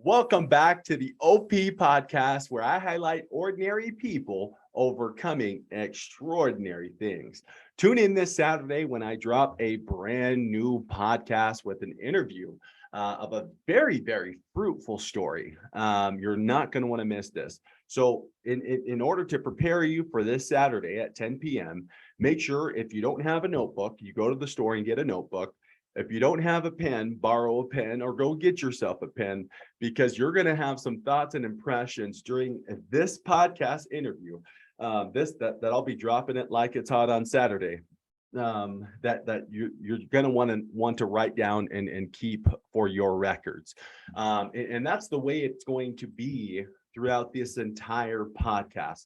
Welcome back to the OP podcast, where I highlight ordinary people overcoming extraordinary things. Tune in this Saturday when I drop a brand new podcast with an interview of a very, very fruitful story. You're not going to want to miss this. So in order to prepare you for this Saturday at 10 p.m., make sure if you don't have a notebook, you go to the store and get a notebook. If you don't have a pen, borrow a pen or go get yourself a pen, because you're going to have some thoughts and impressions during this podcast interview. That I'll be dropping it like it's hot on Saturday. That you're going to want to write down and keep for your records. And that's the way it's going to be throughout this entire podcast.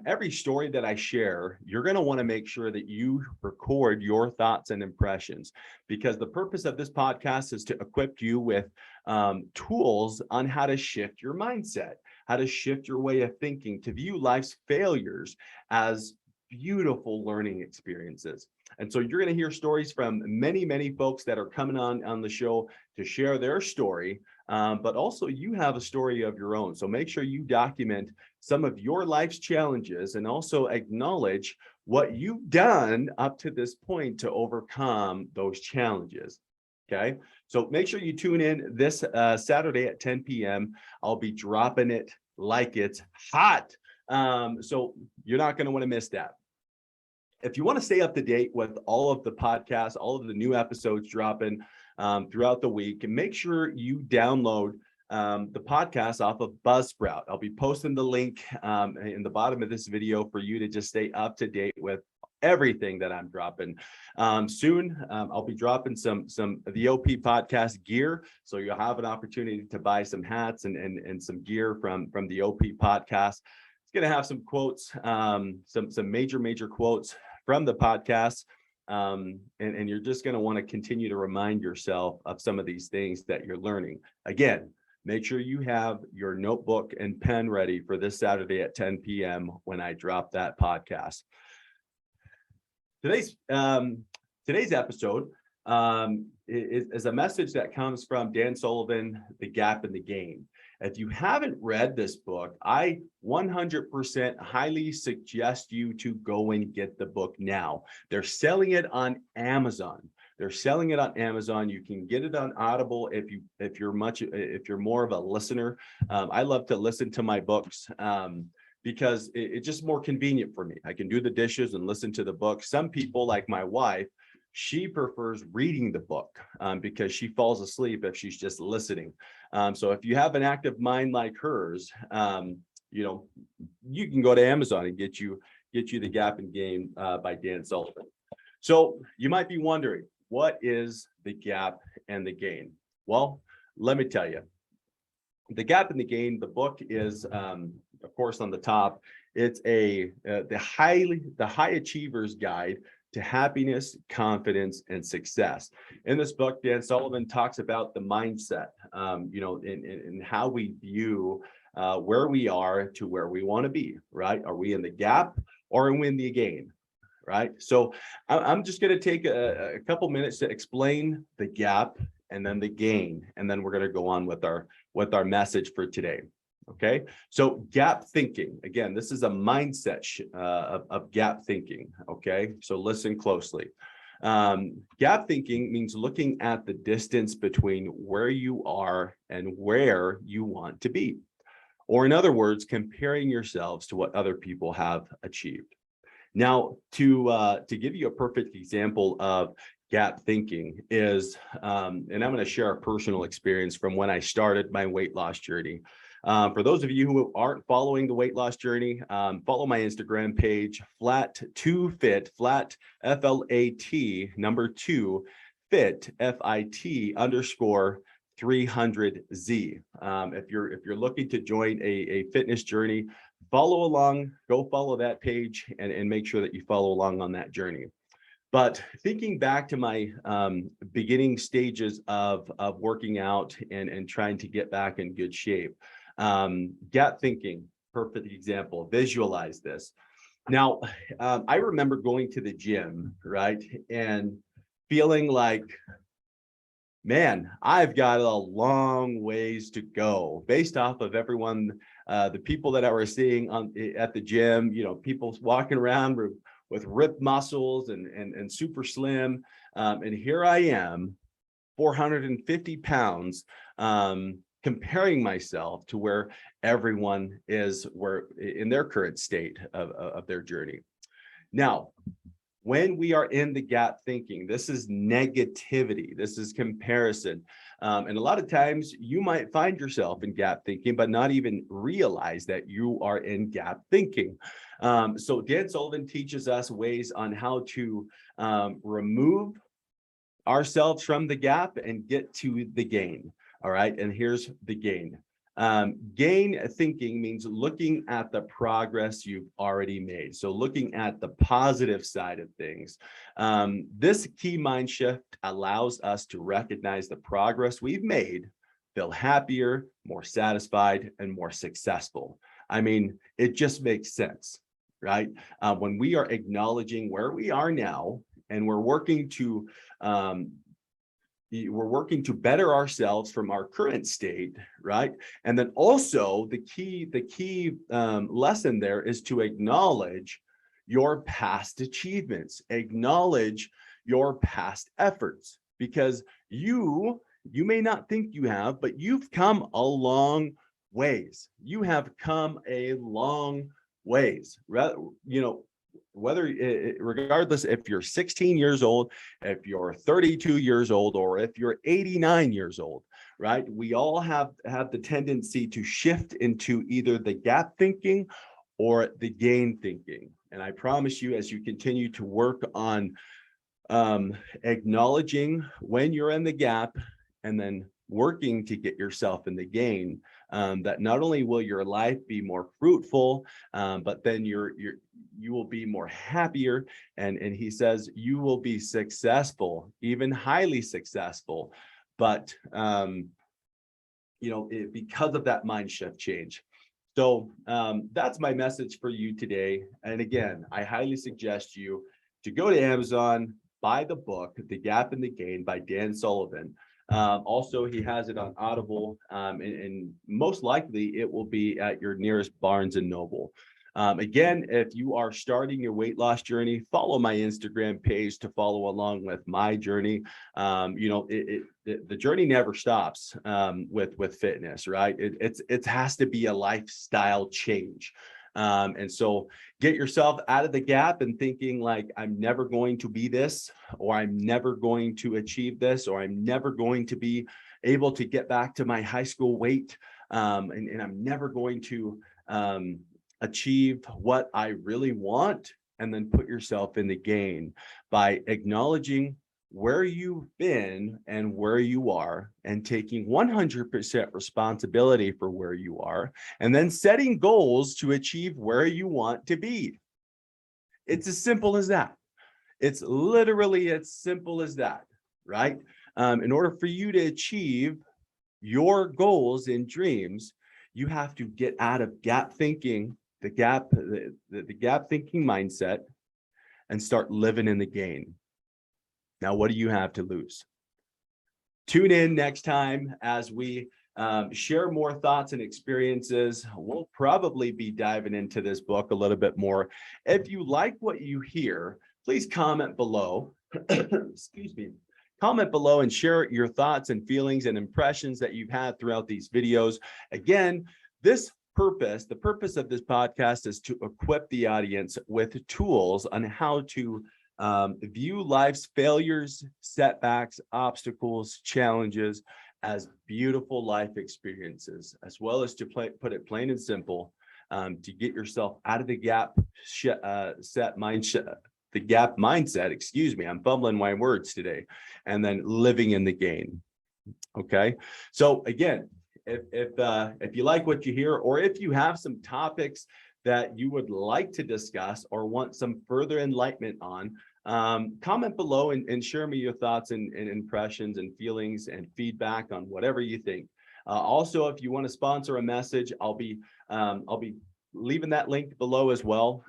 Every story that I share, you're going to want to make sure that you record your thoughts and impressions, because the purpose of this podcast is to equip you with tools on how to shift your mindset, how to shift your way of thinking, to view life's failures as beautiful learning experiences. And so you're going to hear stories from many, many folks that are coming on the show to share their story. But also you have a story of your own. So make sure you document some of your life's challenges and also acknowledge what you've done up to this point to overcome those challenges. Okay, so make sure you tune in this Saturday at 10 p.m. I'll be dropping it like it's hot. So you're not going to want to miss that. If you want to stay up to date with all of the podcasts, all of the new episodes dropping throughout the week, and make sure you download the podcast off of Buzzsprout. I'll be posting the link in the bottom of this video for you to just stay up to date with everything that I'm dropping. Soon, I'll be dropping some of the OP podcast gear, so you'll have an opportunity to buy some hats and some gear from the OP podcast. It's going to have some quotes, some major quotes from the podcast. And you're just going to want to continue to remind yourself of some of these things that you're learning. Again, make sure you have your notebook and pen ready for this Saturday at 10 p.m. when I drop that podcast. Today's episode is a message that comes from Dan Sullivan, The Gap and the Gain. If you haven't read this book, I 100% highly suggest you to go and get the book now. They're selling it on Amazon. You can get it on Audible if you're more of a listener. I love to listen to my books because it's just more convenient for me. I can do the dishes and listen to the book. Some people, like my wife, she prefers reading the book because she falls asleep if she's just listening. So if you have an active mind like hers, you can go to Amazon and get you The Gap and Gain by Dan Sullivan. So you might be wondering, what is the gap and the gain? Well, let me tell you. The Gap and the Gain, the book is, of course, on the top. It's the high achiever's guide to happiness, confidence, and success. In this book, Dan Sullivan talks about the mindset, in how we view where we are to where we want to be, right? Are we in the gap or are we in the gain, right? So I'm just going to take a couple minutes to explain the gap and then the gain, and then we're going to go on with our message for today. Okay, so gap thinking. Again, this is a mindset of gap thinking. Okay, so listen closely. Gap thinking means looking at the distance between where you are and where you want to be. Or in other words, comparing yourselves to what other people have achieved. Now, to give you a perfect example of gap thinking is, and I'm going to share a personal experience from when I started my weight loss journey. For those of you who aren't following the weight loss journey, follow my Instagram page, flat2fit, flat FLAT number 2 fit FIT _ 300Z. If you're looking to join a fitness journey, follow along, go follow that page and make sure that you follow along on that journey. But thinking back to my beginning stages of working out and trying to get back in good shape, gap thinking, perfect example. Visualize this. Now, I remember going to the gym, right, and feeling like man, I've got a long ways to go based off of everyone, the people that I was seeing at the gym, people walking around with ripped muscles and super slim. And here I am, 450 pounds, comparing myself to where everyone is in their current state of their journey. Now, when we are in the gap thinking, this is negativity, this is comparison. And a lot of times you might find yourself in gap thinking, but not even realize that you are in gap thinking. So Dan Sullivan teaches us ways on how to remove ourselves from the gap and get to the gain. All right. And here's the gain. Gain thinking means looking at the progress you've already made. So looking at the positive side of things. This key mind shift allows us to recognize the progress we've made, feel happier, more satisfied, and more successful. I mean, it just makes sense, right? When we are acknowledging where we are now, and we're working to better ourselves from our current state, right? And then also the key lesson there is to acknowledge your past achievements, acknowledge your past efforts, because you may not think you have, but you've come a long ways. You have come a long ways. Regardless if you're 16 years old, if you're 32 years old, or if you're 89 years old, right? We all have the tendency to shift into either the gap thinking or the gain thinking. And I promise you, as you continue to work on acknowledging when you're in the gap and then working to get yourself in the gain, that not only will your life be more fruitful, but then you will be more happier, and he says you will be successful, even highly successful, but because of that mind shift change. So that's my message for you today. And again, I highly suggest you to go to Amazon, buy the book, The Gap and the Gain by Dan Sullivan. Also, he has it on Audible, and most likely it will be at your nearest Barnes and Noble. Again, if you are starting your weight loss journey, follow my Instagram page to follow along with my journey. The journey never stops with fitness, right? It has to be a lifestyle change. And so get yourself out of the gap and thinking like, I'm never going to be this, or I'm never going to achieve this, or I'm never going to be able to get back to my high school weight. And I'm never going to achieve what I really want. And then put yourself in the gain by acknowledging where you've been and where you are, and taking 100% responsibility for where you are, and then setting goals to achieve where you want to be. It's as simple as that. It's literally as simple as that, right? In order for you to achieve your goals and dreams, you have to get out of gap thinking, the gap thinking mindset, and start living in the gain. Now, what do you have to lose? Tune in next time as we share more thoughts and experiences. We'll probably be diving into this book a little bit more. If you like what you hear, please comment below. Excuse me. Comment below and share your thoughts and feelings and impressions that you've had throughout these videos. Again, the purpose of this podcast is to equip the audience with tools on how to view life's failures, setbacks, obstacles, challenges as beautiful life experiences, as well as to put it plain and simple, to get yourself out of the gap mindset. Excuse me, I'm fumbling my words today, and then living in the gain. Okay, so again, if you like what you hear, or if you have some topics that you would like to discuss or want some further enlightenment on, comment below and share me your thoughts and impressions and feelings and feedback on whatever you think. Also, if you want to sponsor a message, I'll be leaving that link below as well,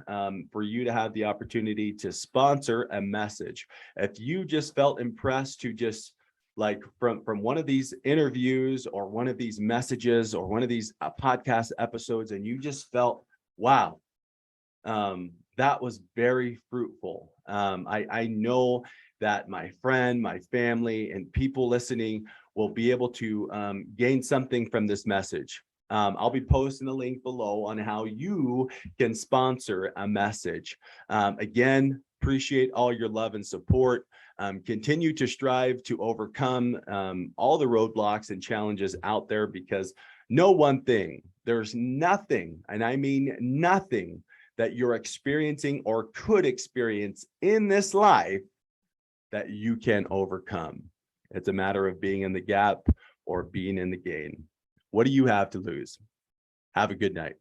for you to have the opportunity to sponsor a message. If you just felt impressed to just like from one of these interviews or one of these messages or one of these podcast episodes, and you just felt, wow, that was very fruitful. I know that my friend, my family, and people listening will be able to gain something from this message. I'll be posting a link below on how you can sponsor a message. Again, appreciate all your love and support. Continue to strive to overcome all the roadblocks and challenges out there, because know one thing, there's nothing, and I mean nothing, that you're experiencing or could experience in this life that you can overcome. It's a matter of being in the gap or being in the gain. What do you have to lose? Have a good night.